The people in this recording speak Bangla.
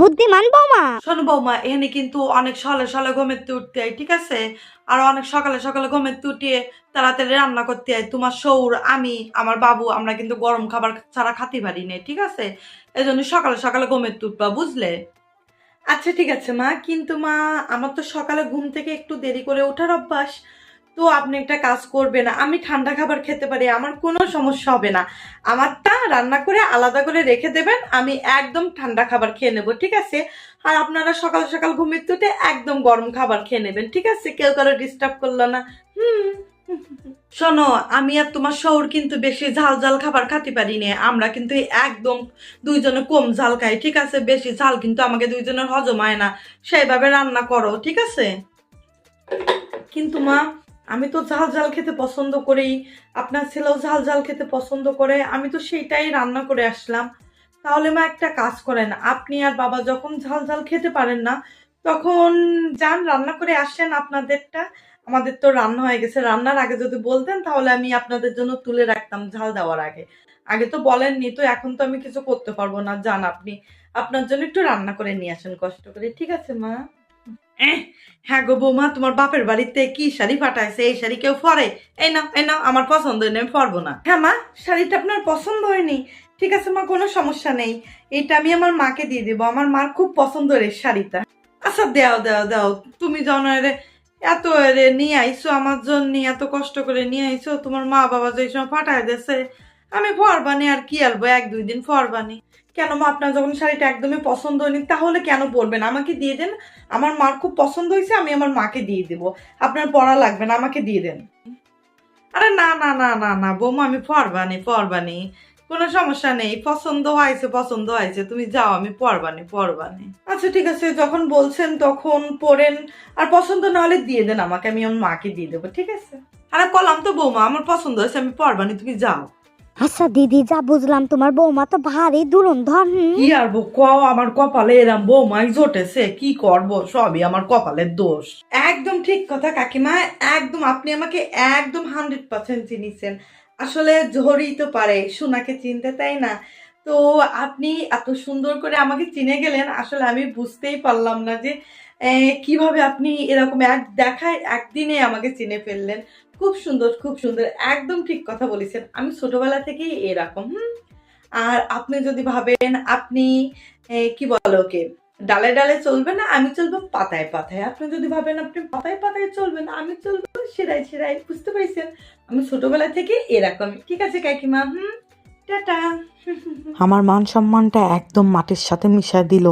বুদ্ধিমান বৌমা। শোনো বৌমা, এখানে কিন্তু অনেক সকালে সকালে ঘুমেতে উঠতে হয়, ঠিক আছে? আর অনেক সকালে সকালে ঘুমেতে উঠিয়ে তাড়াতাড়ি রান্না করতে হয়। তোমার শৌর, আমি, আমার বাবু, আমরা কিন্তু গরম খাবার ছাড়া খাতে পারি না, ঠিক আছে? এই জন্য সকালে সকালে ঘুমেতে উঠবা, বুঝলে? আচ্ছা ঠিক আছে মা, কিন্তু মা আমার তো সকালে ঘুম থেকে একটু দেরি করে ওঠার অভ্যাস। তো আপনি একটা কাজ করবেন, আমি ঠান্ডা খাবার খেতে পারি, আমার কোনো সমস্যা হবে না। আমারটা রান্না করে আলাদা করে রেখে দেবেন, আমি একদম ঠান্ডা খাবার খেয়ে নেবো, ঠিক আছে? আর আপনারা সকাল সকাল ঘুমিয়ে উঠে একদম গরম খাবার খেয়ে নেবেন, ঠিক আছে? কেউ কারো ডিস্টার্ব করলো না। হুম। শোনো, আমি আর তোমার শহর কিন্তু বেশি ঝাল ঝাল খাবার খেতে পারি না, আমরা কিন্তু একদম দুইজনে কম ঝাল খাই, ঠিক আছে? বেশি ঝাল কিন্তু আমাকে দুইজনের হজম হয় না, সেইভাবে রান্না করো, ঠিক আছে? কিন্তু মা, আমি তো ঝাল ঝাল খেতে পছন্দ করি, আপনার ছেলেও ঝাল ঝাল খেতে পছন্দ করে, আমি তো সেইটাই রান্না করে আসলাম। তাহলে মা একটা কাজ করেন, আপনি আর বাবা যখন ঝাল ঝাল খেতে পারেন না, তখন যান রান্না করে আসেন আপনাদেরটা। আমাদের তো রান্না হয়ে গেছে, রান্নার আগে যদি বলতেন তাহলে আমি আপনাদের জন্য তুলে রাখতাম ঝাল দেওয়ার আগে। আগে তো বলেননি, তো এখন তো আমি কিছু করতে পারবো না। যান আপনি, আপনার জন্য একটু রান্না করে নিয়ে আসেন কষ্ট করে, ঠিক আছে মা? হ্যাঁ গো বৌমা, তোমার বাপের বাড়িতে কি শাড়ি পাঠাইছে, এই শাড়ি কেউ পরে? এই নাও এই নাও, আমার পছন্দ হয়নি, আমি পরবো না। হ্যাঁ মা, শাড়িটা আপনার পছন্দ হয়নি? ঠিক আছে মা, কোনো সমস্যা নেই, এটা আমি আমার মাকে দিয়ে দেবো, আমার মার খুব পছন্দের এই শাড়িটা। আচ্ছা দাও দাও দাও, তুমি জানো রে, এত রে নিয়ে আইসো আমার জন্য, এত কষ্ট করে নিয়ে আইসো, তোমার মা বাবা যে সময় পাঠায় দিয়েছে, আমি পরবানি আর কি আলবো, এক দুই দিন পরবানি। কেন মা, আপনার যখন শাড়িটা একদমই পছন্দ হয়নি তাহলে কেন পরবেন? আমাকে দিয়ে দেন, আমার মার খুব পছন্দ হয়েছে, আমি আমার মাকে দিয়ে দেবো, আপনার পড়া লাগবে না, আমাকে দিয়ে দেন। আরে না না না না না বৌমা, আমি পরবানি পরবানি, কোনো সমস্যা নেই, পছন্দ হয়েছে পছন্দ হয়েছে, তুমি যাও, আমি পরবানি পরবানি। আচ্ছা ঠিক আছে, যখন বলছেন তখন পড়েন, আর পছন্দ না হলে দিয়ে দেন আমাকে, আমি আমার মাকে দিয়ে দেবো, ঠিক আছে? আরে কলাম তো বৌমা, আমার পছন্দ হয়েছে, আমি পরবানি, তুমি যাও। আচ্ছা দিদি, যা বুঝলাম তোমার বৌমা তো ভারী দুরন্ধর। কি আর কও, আমার কপালে এরম বৌমাই জোটেছে, কি করব, সবই আমার কপালের দোষ। একদম ঠিক কথা কাকিমা, একদম আপনি আমাকে একদম 100% চিনিছেন। আসলে ঝড়ই তো পারে সোনাকে চিনতে, তাই না? তো আপনি এত সুন্দর করে আমাকে চিনে গেলেন, আসলে আমি বুঝতেই পারলাম না যে কিভাবে আপনি এরকম এক দেখায় একদিনে আমাকে চিনে ফেললেন। খুব সুন্দর খুব সুন্দর, একদম ঠিক কথা বলেছেন, আমি ছোটবেলা থেকেই এরকম। আর আপনি যদি ভাবেন আপনি কি বলে ওকে, ডালে ডালে চলবেন না, আমি চলবো পাতায় পাতায়। আপনি যদি ভাবেন আপনি পাতায় পাতায় চলবেন, আমি চলবো সেরাই সেরাই। বুঝতে পেরেছেন? আমি ছোটবেলা থেকে এরকম। ঠিক আছে কাকিমা, টাটা। আমার মান সম্মানটা একদম মাটির সাথে মিশায় দিল।